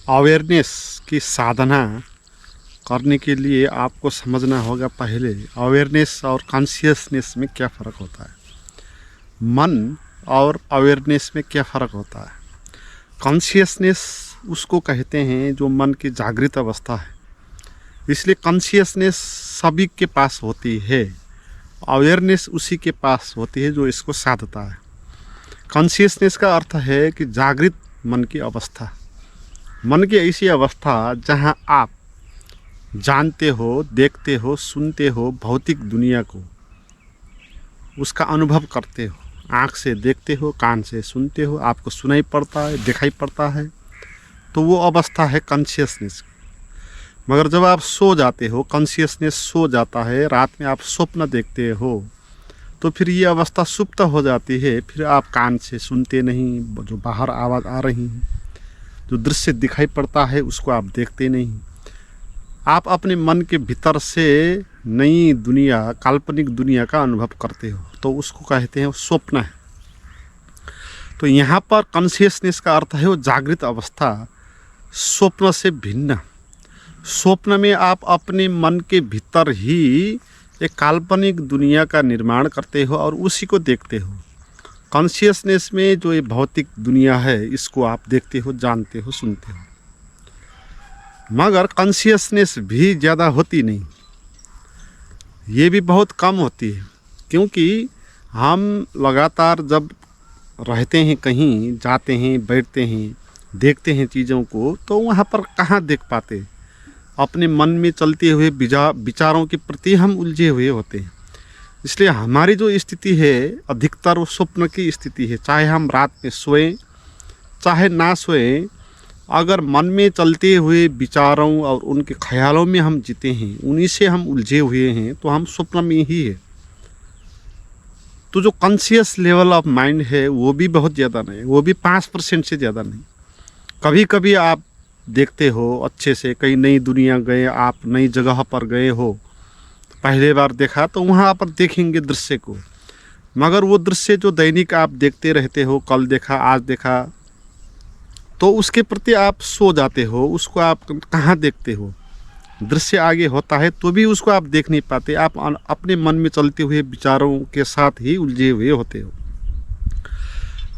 Awareness की साधना करने के लिए आपको समझना होगा पहले अवेयरनेस और कॉन्शियसनेस में क्या फ़र्क होता है। मन और अवेयरनेस में क्या फ़र्क होता है। कॉन्शियसनेस उसको कहते हैं जो मन की जागृत अवस्था है, इसलिए कॉन्शियसनेस सभी के पास होती है, अवेयरनेस उसी के पास होती है जो इसको साधता है। कॉन्शियसनेस का अर्थ है कि जागृत मन की अवस्था, मन की ऐसी अवस्था जहाँ आप जानते हो, देखते हो, सुनते हो भौतिक दुनिया को, उसका अनुभव करते हो, आँख से देखते हो, कान से सुनते हो, आपको सुनाई पड़ता है, दिखाई पड़ता है, तो वो अवस्था है कॉन्शियसनेस। मगर जब आप सो जाते हो, कॉन्शियसनेस सो जाता है, रात में आप स्वप्न देखते हो, तो फिर ये अवस्था सुप्त हो जाती है। फिर आप कान से सुनते नहीं, जो बाहर आवाज़ आ रही है, जो दृश्य दिखाई पड़ता है उसको आप देखते नहीं। आप अपने मन के भीतर से नई दुनिया, काल्पनिक दुनिया का अनुभव करते हो, तो उसको कहते हैं स्वप्न है। तो यहाँ पर कॉन्शियसनेस का अर्थ है वो जागृत अवस्था, स्वप्न से भिन्न। स्वप्न में आप अपने मन के भीतर ही एक काल्पनिक दुनिया का निर्माण करते हो और उसी को देखते हो। कॉन्शियसनेस में जो ये भौतिक दुनिया है इसको आप देखते हो, जानते हो, सुनते हो। मगर कॉन्शियसनेस भी ज़्यादा होती नहीं, ये भी बहुत कम होती है, क्योंकि हम लगातार जब रहते हैं, कहीं जाते हैं, बैठते हैं, देखते हैं चीज़ों को, तो वहाँ पर कहाँ देख पाते। अपने मन में चलते हुए विचारों के प्रति हम उलझे हुए होते हैं। इसलिए हमारी जो स्थिति है अधिकतर वो स्वप्न की स्थिति है। चाहे हम रात में सोएं चाहे ना सोएं, अगर मन में चलते हुए विचारों और उनके ख्यालों में हम जीते हैं, उन्हीं से हम उलझे हुए हैं, तो हम स्वप्न में ही है। तो जो कॉन्शियस लेवल ऑफ माइंड है वो भी बहुत ज़्यादा नहीं, वो भी 5% से ज़्यादा नहीं। कभी कभी आप देखते हो अच्छे से, कहीं नई दुनिया गए, आप नई जगह पर गए हो, पहले बार देखा तो वहाँ पर देखेंगे दृश्य को, मगर वो दृश्य जो दैनिक आप देखते रहते हो, कल देखा, आज देखा, तो उसके प्रति आप सो जाते हो, उसको आप कहाँ देखते हो। दृश्य आगे होता है तो भी उसको आप देख नहीं पाते, आप अपने मन में चलते हुए विचारों के साथ ही उलझे हुए होते हो।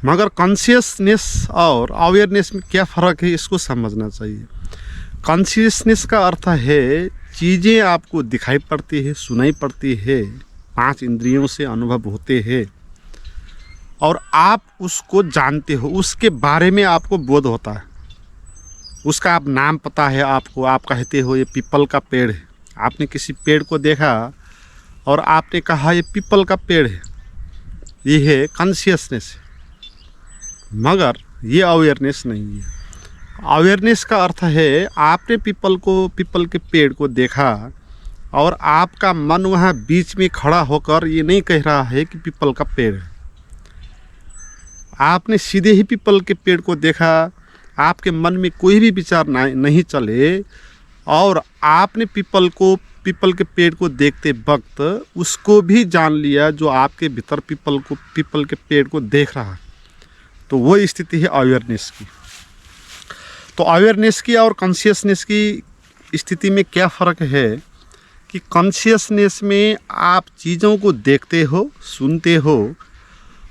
मगर कॉन्शियसनेस और अवेयरनेस में क्या फ़र्क है इसको समझना चाहिए। कॉन्शियसनेस का अर्थ है चीज़ें आपको दिखाई पड़ती है, सुनाई पड़ती है, 5 इंद्रियों से अनुभव होते हैं और आप उसको जानते हो, उसके बारे में आपको बोध होता है, उसका आप नाम पता है आपको। आप कहते हो ये पीपल का पेड़ है, आपने किसी पेड़ को देखा और आपने कहा ये पीपल का पेड़ है, ये है कॉन्शियसनेस है। मगर ये अवेयरनेस नहीं है। अवेयरनेस का अर्थ है आपने पीपल के पेड़ को देखा और आपका मन वहाँ बीच में खड़ा होकर ये नहीं कह रहा है कि पीपल का पेड़ है। आपने सीधे ही पीपल के पेड़ को देखा, आपके मन में कोई भी विचार नहीं चले और आपने पीपल के पेड़ को देखते वक्त उसको भी जान लिया जो आपके भीतर पीपल के पेड़ को देख रहा है। तो वो स्थिति है अवेयरनेस की। तो अवेयरनेस की और कॉन्शियसनेस की स्थिति में क्या फ़र्क है कि कॉन्शियसनेस में आप चीज़ों को देखते हो, सुनते हो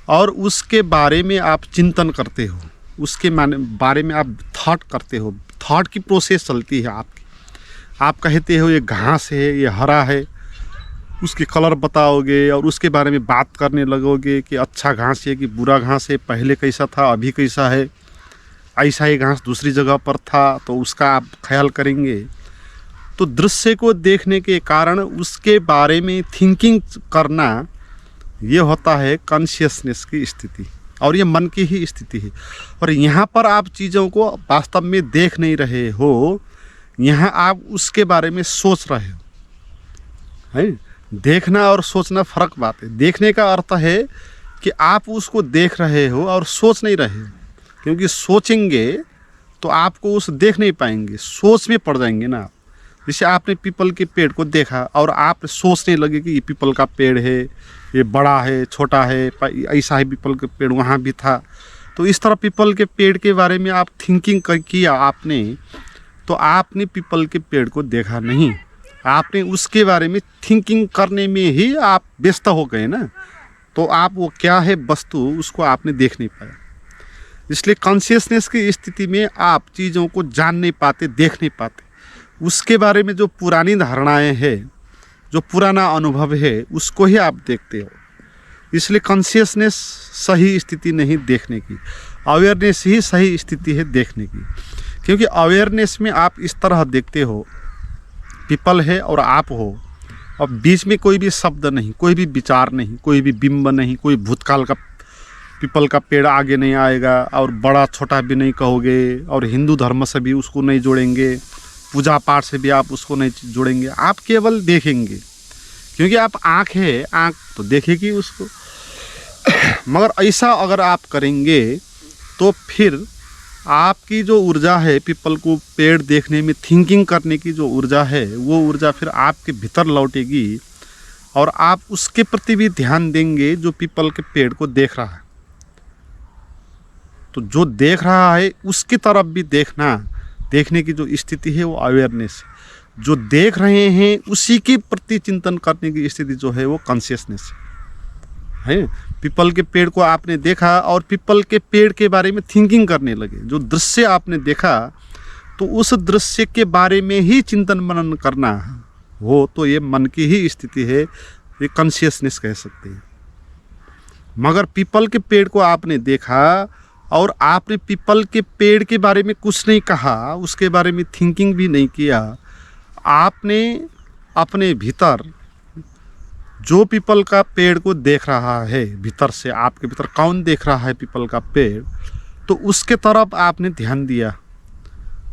और उसके बारे में आप चिंतन करते हो, उसके बारे में आप थॉट करते हो, थॉट की प्रोसेस चलती है आपकी। आप कहते हो ये घास है, ये हरा है, उसके कलर बताओगे और उसके बारे में बात करने लगोगे कि अच्छा घास है कि बुरा घास है, पहले कैसा था, अभी कैसा है, ऐसा ही घास दूसरी जगह पर था, तो उसका आप ख्याल करेंगे। तो दृश्य को देखने के कारण उसके बारे में थिंकिंग करना, ये होता है कॉन्शियसनेस की स्थिति और ये मन की ही स्थिति है। और यहाँ पर आप चीज़ों को वास्तव में देख नहीं रहे हो, यहाँ आप उसके बारे में सोच रहे हो, है। देखना और सोचना फ़र्क बात है। देखने का अर्थ है कि आप उसको देख रहे हो और सोच नहीं रहे हो, क्योंकि सोचेंगे तो आपको उस देख नहीं पाएंगे, सोच में पड़ जाएंगे ना आप। जैसे आपने पीपल के पेड़ को देखा और आप सोचने लगे कि ये पीपल का पेड़ है, ये बड़ा है, छोटा है, ऐसा ही पीपल का पेड़ वहाँ भी था, तो इस तरह पीपल के पेड़ के बारे में आप थिंकिंग किया आपने, तो आपने पीपल के पेड़ को देखा नहीं, आपने उसके बारे में थिंकिंग करने में ही आप व्यस्त हो गए ना, तो आप वो क्या है वस्तु उसको आपने देख नहीं पाया। इसलिए कॉन्शियसनेस की स्थिति में आप चीज़ों को जान नहीं पाते, देख नहीं पाते, उसके बारे में जो पुरानी धारणाएं हैं, जो पुराना अनुभव है, उसको ही आप देखते हो। इसलिए कॉन्शियसनेस सही स्थिति नहीं देखने की, अवेयरनेस ही सही स्थिति है देखने की। क्योंकि अवेयरनेस में आप इस तरह देखते हो, पीपल है और आप हो, और बीच में कोई भी शब्द नहीं, कोई भी विचार नहीं, कोई भी बिंब नहीं, कोई भूतकाल का पीपल का पेड़ आगे नहीं आएगा, और बड़ा छोटा भी नहीं कहोगे, और हिंदू धर्म से भी उसको नहीं जोड़ेंगे, पूजा पाठ से भी आप उसको नहीं जोड़ेंगे, आप केवल देखेंगे। क्योंकि आप आँख है, आँख तो देखेगी उसको। मगर ऐसा अगर आप करेंगे तो फिर आपकी जो ऊर्जा है, पीपल को पेड़ देखने में थिंकिंग करने की जो ऊर्जा है, वो ऊर्जा फिर आपके भीतर लौटेगी, और आप उसके प्रति भी ध्यान देंगे जो पीपल के पेड़ को देख रहा है। तो जो देख रहा है उसकी तरफ भी देखने की जो स्थिति है वो अवेयरनेस है। जो देख रहे हैं उसी के प्रति चिंतन करने की स्थिति जो है वो कॉन्शियसनेस है। पीपल के पेड़ को आपने देखा और पीपल के पेड़ के बारे में थिंकिंग करने लगे। जो दृश्य आपने देखा तो उस दृश्य के बारे में ही चिंतन मनन करना हो, तो ये मन की ही स्थिति है, ये कॉन्शियसनेस कह सकते हैं। मगर पीपल के पेड़ को आपने देखा और आपने पीपल के पेड़ के बारे में कुछ नहीं कहा, उसके बारे में थिंकिंग भी नहीं किया, आपने अपने भीतर जो पीपल का पेड़ को देख रहा है, भीतर से आपके भीतर कौन देख रहा है पीपल का पेड़, तो उसके तरफ आपने ध्यान दिया,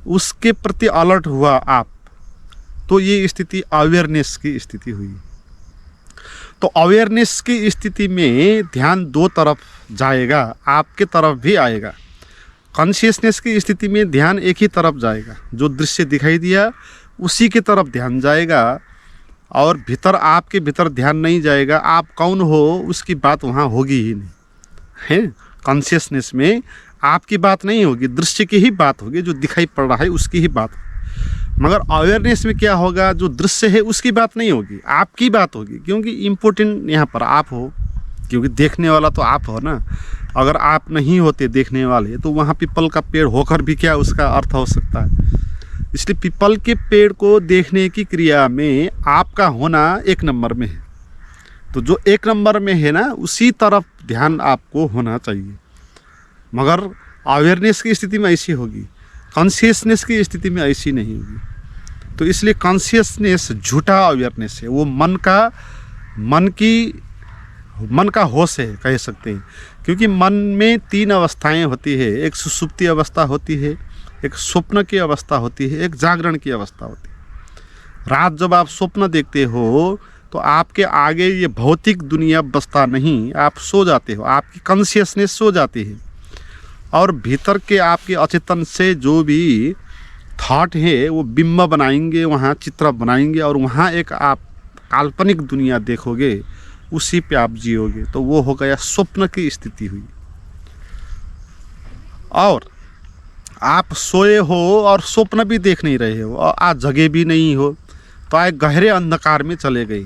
उसके प्रति अलर्ट हुआ आप, तो ये स्थिति अवेयरनेस की स्थिति हुई। तो अवेयरनेस की स्थिति में ध्यान दो तरफ जाएगा, आपके तरफ भी आएगा। कॉन्शियसनेस की स्थिति में ध्यान एक ही तरफ जाएगा, जो दृश्य दिखाई दिया उसी की तरफ ध्यान जाएगा, और भीतर आपके भीतर ध्यान नहीं जाएगा। आप कौन हो उसकी बात वहाँ होगी ही नहीं है। कॉन्शियसनेस में आपकी बात नहीं होगी, दृश्य की ही बात होगी, जो दिखाई पड़ रहा है उसकी ही बात। मगर अवेयरनेस में क्या होगा, जो दृश्य है उसकी बात नहीं होगी, आपकी बात होगी। क्योंकि इम्पोर्टेंट यहाँ पर आप हो, क्योंकि देखने वाला तो आप हो ना। अगर आप नहीं होते देखने वाले तो वहाँ पीपल का पेड़ होकर भी क्या उसका अर्थ हो सकता है। इसलिए पीपल के पेड़ को देखने की क्रिया में आपका होना एक नंबर में है। तो जो एक नंबर में है ना, उसी तरफ ध्यान आपको होना चाहिए। मगर अवेयरनेस की स्थिति में ऐसी होगी, कॉन्शियसनेस की स्थिति में ऐसी नहीं होगी। तो इसलिए कॉन्शियसनेस झूठा अवेयरनेस है, वो मन का होश है कह सकते हैं। क्योंकि मन में तीन अवस्थाएं होती है, एक सुषुप्ति अवस्था होती है, एक स्वप्न की अवस्था होती है, एक जागरण की अवस्था होती है। रात जब आप स्वप्न देखते हो तो आपके आगे ये भौतिक दुनिया बसता नहीं, आप सो जाते हो, आपकी कॉन्शियसनेस सो जाती है, और भीतर के आपके अचेतन से जो भी थॉट है वो बिंब बनाएंगे, वहाँ चित्र बनाएंगे, और वहाँ एक आप काल्पनिक दुनिया देखोगे, उसी पे आप जियोगे। तो वो हो गया स्वप्न की स्थिति हुई। और आप सोए हो और स्वप्न भी देख नहीं रहे हो, और आज जगे भी नहीं हो, तो आए गहरे अंधकार में चले गए,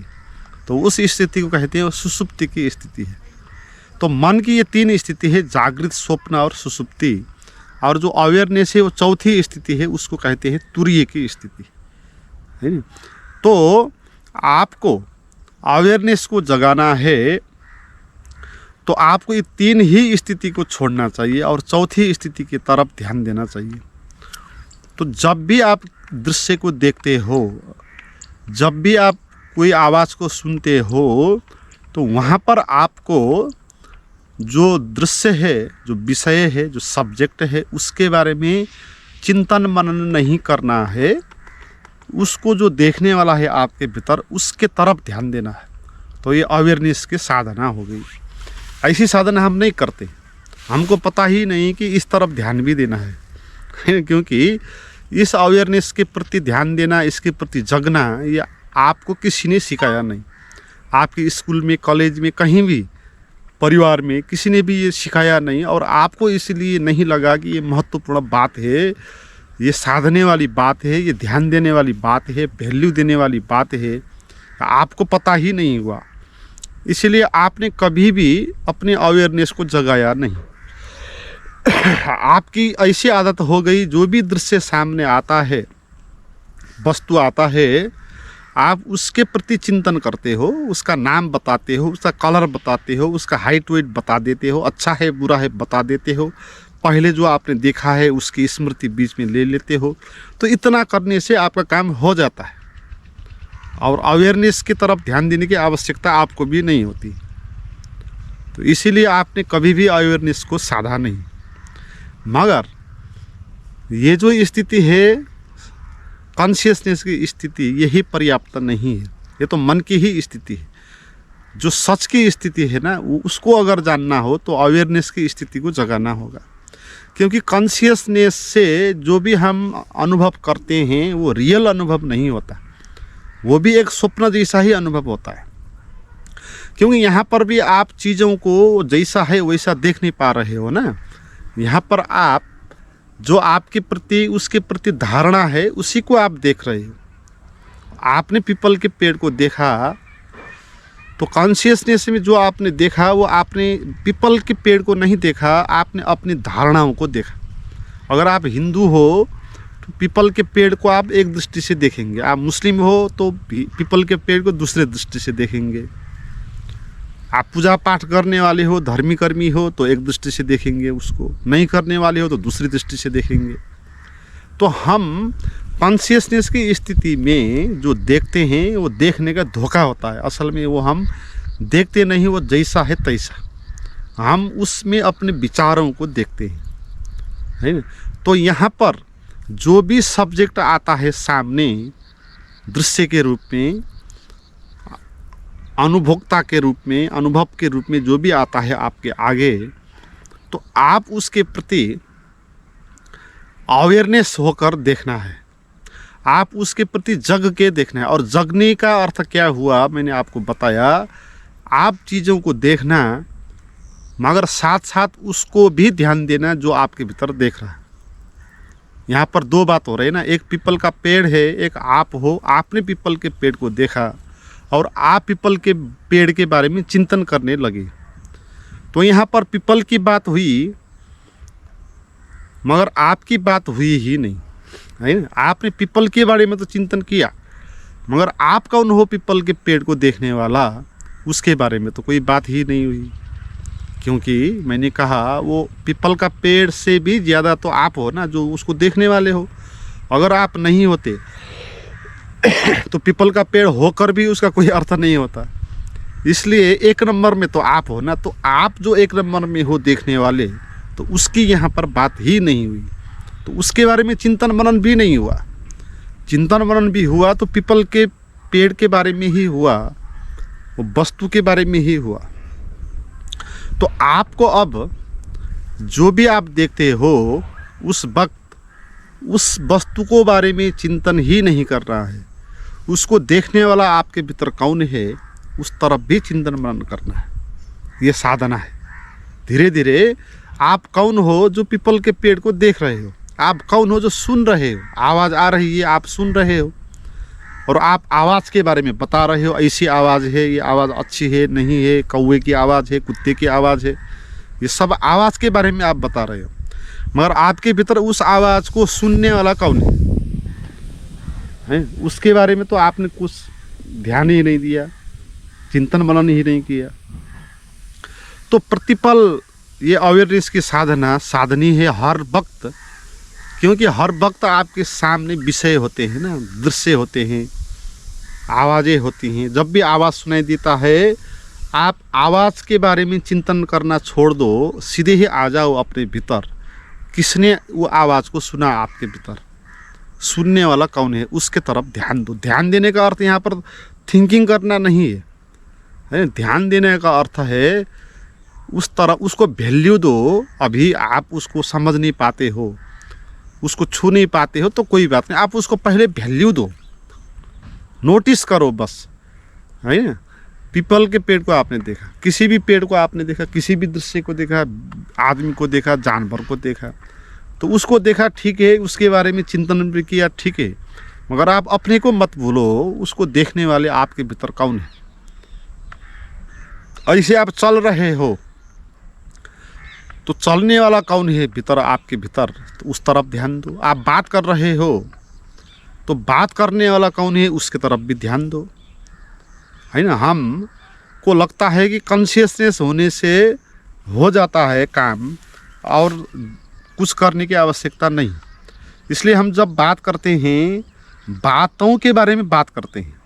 तो उस स्थिति को कहते हैं सुषुप्ति की स्थिति है। तो मन की ये तीन स्थिति है, जागृत, स्वप्न और सुषुप्ति। और जो अवेयरनेस है वो चौथी स्थिति है, उसको कहते हैं तुरीय की स्थिति है ना। तो आपको अवेयरनेस को जगाना है तो आपको ये तीन ही स्थिति को छोड़ना चाहिए और चौथी स्थिति की तरफ ध्यान देना चाहिए। तो जब भी आप दृश्य को देखते हो, जब भी आप कोई आवाज़ को सुनते हो, तो वहाँ पर आपको जो दृश्य है, जो विषय है, जो सब्जेक्ट है, उसके बारे में चिंतन मनन नहीं करना है। उसको जो देखने वाला है आपके भीतर, उसके तरफ ध्यान देना है। तो ये अवेयरनेस की साधना हो गई। ऐसी साधना हम नहीं करते, हमको पता ही नहीं कि इस तरफ ध्यान भी देना है। क्योंकि इस अवेयरनेस के प्रति ध्यान देना, इसके प्रति जगना, ये आपको किसी ने सिखाया नहीं। आपके स्कूल में, कॉलेज में, कहीं भी परिवार में किसी ने भी ये सिखाया नहीं, और आपको इसलिए नहीं लगा कि ये महत्वपूर्ण बात है, ये साधने वाली बात है, ये ध्यान देने वाली बात है, वैल्यू देने वाली बात है, आपको पता ही नहीं हुआ, इसलिए आपने कभी भी अपने अवेयरनेस को जगाया नहीं। आपकी ऐसी आदत हो गई, जो भी दृश्य सामने आता है, वस्तु आता है, आप उसके प्रति चिंतन करते हो, उसका नाम बताते हो, उसका कलर बताते हो, उसका हाइट वेट बता देते हो, अच्छा है बुरा है बता देते हो, पहले जो आपने देखा है उसकी स्मृति बीच में ले लेते हो। तो इतना करने से आपका काम हो जाता है, और अवेयरनेस की तरफ ध्यान देने की आवश्यकता आपको भी नहीं होती। तो इसीलिए आपने कभी भी अवेयरनेस को साधा नहीं। मगर ये जो स्थिति है, कॉन्शियसनेस की स्थिति, यही पर्याप्त नहीं है। ये तो मन की ही स्थिति है। जो सच की स्थिति है ना, उसको अगर जानना हो तो अवेयरनेस की स्थिति को जगाना होगा। क्योंकि कॉन्शियसनेस से जो भी हम अनुभव करते हैं वो रियल अनुभव नहीं होता, वो भी एक स्वप्न जैसा ही अनुभव होता है। क्योंकि यहाँ पर भी आप चीज़ों को जैसा है वैसा देख नहीं पा रहे हो ना। यहाँ पर आप जो आपके प्रति, उसके प्रति धारणा है, उसी को आप देख रहे हो। आपने पीपल के पेड़ को देखा तो कॉन्शियसनेस में जो आपने देखा वो आपने पीपल के पेड़ को नहीं देखा, आपने अपनी धारणाओं को देखा। अगर आप हिंदू हो तो पीपल के पेड़ को आप एक दृष्टि से देखेंगे, आप मुस्लिम हो तो पीपल के पेड़ को दूसरे दृष्टि से देखेंगे, आप पूजा पाठ करने वाले हो, धर्मी कर्मी हो तो एक दृष्टि से देखेंगे उसको, नहीं करने वाले हो तो दूसरी दृष्टि से देखेंगे। तो हम कॉन्शियसनेस की स्थिति में जो देखते हैं वो देखने का धोखा होता है। असल में वो हम देखते नहीं, वो जैसा है तैसा, हम उसमें अपने विचारों को देखते हैं, है ना। तो यहाँ पर जो भी सब्जेक्ट आता है सामने दृश्य के रूप में, अनुभोक्ता के रूप में, अनुभव के रूप में जो भी आता है आपके आगे, तो आप उसके प्रति अवेयरनेस होकर देखना है, आप उसके प्रति जग के देखना है। और जगने का अर्थ क्या हुआ, मैंने आपको बताया। आप चीज़ों को देखना मगर साथ साथ उसको भी ध्यान देना जो आपके भीतर देख रहा है। यहाँ पर दो बात हो रही है ना, एक पीपल का पेड़ है, एक आप हो, आपने पीपल के पेड़ को देखा और आप पीपल के पेड़ के बारे में चिंतन करने लगे। तो यहाँ पर पीपल की बात हुई मगर आपकी बात हुई ही नहीं, है ना। आपने पीपल के बारे में तो चिंतन किया मगर आप कौन हो पीपल के पेड़ को देखने वाला, उसके बारे में तो कोई बात ही नहीं हुई। क्योंकि मैंने कहा वो पीपल का पेड़ से भी ज़्यादा तो आप हो ना, जो उसको देखने वाले हो। अगर आप नहीं होते तो पीपल का पेड़ होकर भी उसका कोई अर्थ नहीं होता। इसलिए एक नंबर में तो आप हो ना, तो आप जो एक नंबर में हो देखने वाले, तो उसकी यहाँ पर बात ही नहीं हुई। तो उसके बारे में चिंतन मनन भी नहीं हुआ। चिंतन मनन भी हुआ तो पीपल के पेड़ के बारे में ही हुआ, वो वस्तु के बारे में ही हुआ। तो आपको अब जो भी आप देखते हो उस वक्त उस वस्तु को बारे में चिंतन ही नहीं कर रहा है, उसको देखने वाला आपके भीतर कौन है उस तरफ भी चिंतन मनन करना है। ये साधना है। धीरे धीरे आप कौन हो जो पीपल के पेड़ को देख रहे हो, आप कौन हो जो सुन रहे हो, आवाज़ आ रही है आप सुन रहे हो और आप आवाज़ के बारे में बता रहे हो, ऐसी आवाज़ है, ये आवाज़ अच्छी है नहीं है, कौवे की आवाज़ है, कुत्ते की आवाज़ है, ये सब आवाज़ के बारे में आप बता रहे हो। मगर आपके भीतर उस आवाज़ को सुनने वाला कौन है, उसके बारे में तो आपने कुछ ध्यान ही नहीं दिया, चिंतन मनन ही नहीं किया। तो प्रतिपल ये अवेयरनेस की साधना साधनी है हर वक्त, क्योंकि हर वक्त आपके सामने विषय होते हैं ना, दृश्य होते हैं, आवाज़ें होती हैं। जब भी आवाज़ सुनाई देता है आप आवाज़ के बारे में चिंतन करना छोड़ दो, सीधे ही आ जाओ अपने भीतर, किसने वो आवाज़ को सुना आपके भीतर, सुनने वाला कौन है, उसके तरफ ध्यान दो। ध्यान देने का अर्थ यहाँ पर थिंकिंग करना नहीं है, ध्यान देने का अर्थ है उस तरफ उसको वैल्यू दो। अभी आप उसको समझ नहीं पाते हो, उसको छू नहीं पाते हो तो कोई बात नहीं, आप उसको पहले वैल्यू दो, नोटिस करो बस, है ना। पीपल के पेड़ को आपने देखा, किसी भी पेड़ को आपने देखा, किसी भी दृश्य को देखा, आदमी को देखा, जानवर को देखा, तो उसको देखा ठीक है, उसके बारे में चिंतन भी किया ठीक है, मगर आप अपने को मत भूलो, उसको देखने वाले आपके भीतर कौन है। ऐसे आप चल रहे हो तो चलने वाला कौन है भीतर, आपके भीतर, तो उस तरफ ध्यान दो। आप बात कर रहे हो तो बात करने वाला कौन है, उसके तरफ भी ध्यान दो, है ना। हम को लगता है कि कॉन्शियसनेस होने से हो जाता है काम और कुछ करने की आवश्यकता नहीं। इसलिए हम जब बात करते हैं, बातों के बारे में बात करते हैं,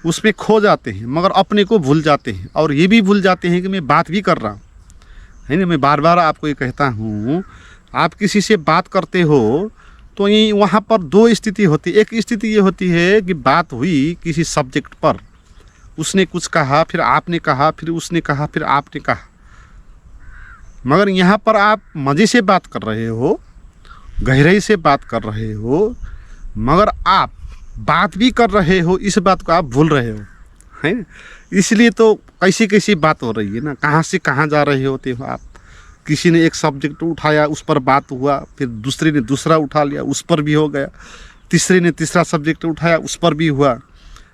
उसमें खो जाते हैं, मगर अपने को भूल जाते हैं, और ये भी भूल जाते हैं कि मैं बात भी कर रहा हूँ, है ना। मैं बार बार आपको ये कहता हूँ, आप किसी से बात करते हो तो ये वहाँ पर दो स्थिति होती है। एक स्थिति ये होती है कि बात हुई किसी सब्जेक्ट पर, उसने कुछ कहा, फिर आपने कहा, फिर उसने कहा, फिर आपने कहा, मगर यहाँ पर आप मज़े से बात कर रहे हो, गहराई से बात कर रहे हो, मगर आप बात भी कर रहे हो, इस बात को आप भूल रहे हो, हैं। इसलिए तो कैसी कैसी बात हो रही है ना, कहाँ से कहाँ जा रहे होते हो आप। किसी ने एक सब्जेक्ट उठाया, उस पर बात हुआ, फिर दूसरे ने दूसरा उठा लिया, उस पर भी हो गया, तीसरे ने तीसरा सब्जेक्ट उठाया, उस पर भी हुआ।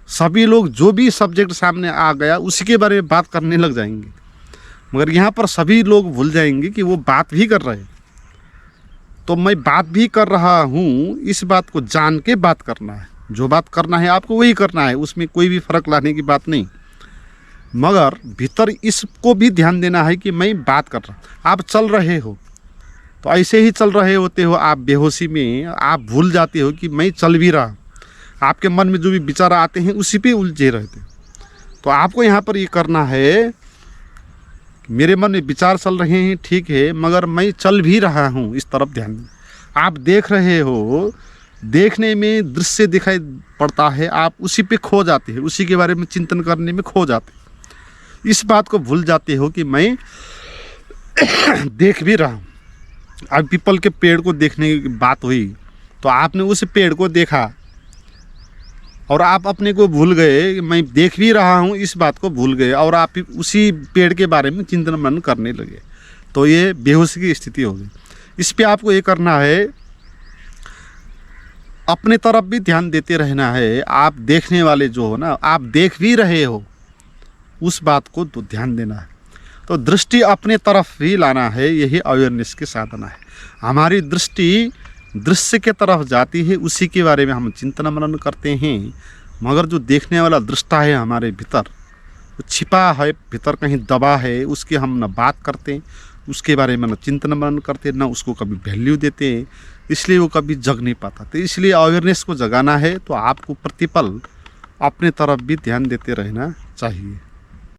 सभी लोग जो भी सब्जेक्ट सामने आ गया उसी के बारे में बात करने लग जाएंगे, मगर यहाँ पर सभी लोग भूल जाएंगे कि वो बात भी कर रहे हैं। तो मैं बात भी कर रहा हूँ, इस बात को जान के बात करना है। जो बात करना है आपको वही करना है, उसमें कोई भी फ़र्क लाने की बात नहीं, मगर भीतर इसको भी ध्यान देना है कि मैं बात कर रहा हूँ। आप चल रहे हो तो ऐसे ही चल रहे होते हो, आप बेहोशी में आप भूल जाते हो कि मैं चल भी रहा हूँ। आपके मन में जो भी विचार आते हैं उसी पे उलझे रहते। तो आपको यहाँ पर ये करना है, मेरे मन में विचार चल रहे हैं ठीक है, मगर मैं चल भी रहा हूँ, इस तरफ ध्यान दें। आप देख रहे हो, देखने में दृश्य दिखाई पड़ता है, आप उसी पे खो जाते हैं, उसी के बारे में चिंतन करने में खो जाते हैं। इस बात को भूल जाते हो कि मैं देख भी रहा हूँ। अब पीपल के पेड़ को देखने की बात हुई तो आपने उस पेड़ को देखा और आप अपने को भूल गए कि मैं देख भी रहा हूँ, इस बात को भूल गए और आप उसी पेड़ के बारे में चिंतन मनन करने लगे, तो ये बेहोशी की स्थिति होगी। इस पे आपको ये करना है, अपने तरफ भी ध्यान देते रहना है। आप देखने वाले जो हो ना, आप देख भी रहे हो, उस बात को तो ध्यान देना है। तो दृष्टि अपने तरफ ही लाना है, यही अवेयरनेस की साधना है। हमारी दृष्टि दृश्य के तरफ जाती है, उसी के बारे में हम चिंतन मनन करते हैं, मगर जो देखने वाला दृष्टा है हमारे भीतर, वो छिपा है भीतर, कहीं दबा है, उसकी हम न बात करते, उसके बारे में न चिंतन मनन करते, न उसको कभी वैल्यू देते हैं, इसलिए वो कभी जग नहीं पाता। तो इसलिए अवेयरनेस को जगाना है तो आपको प्रतिपल अपने तरफ भी ध्यान देते रहना चाहिए।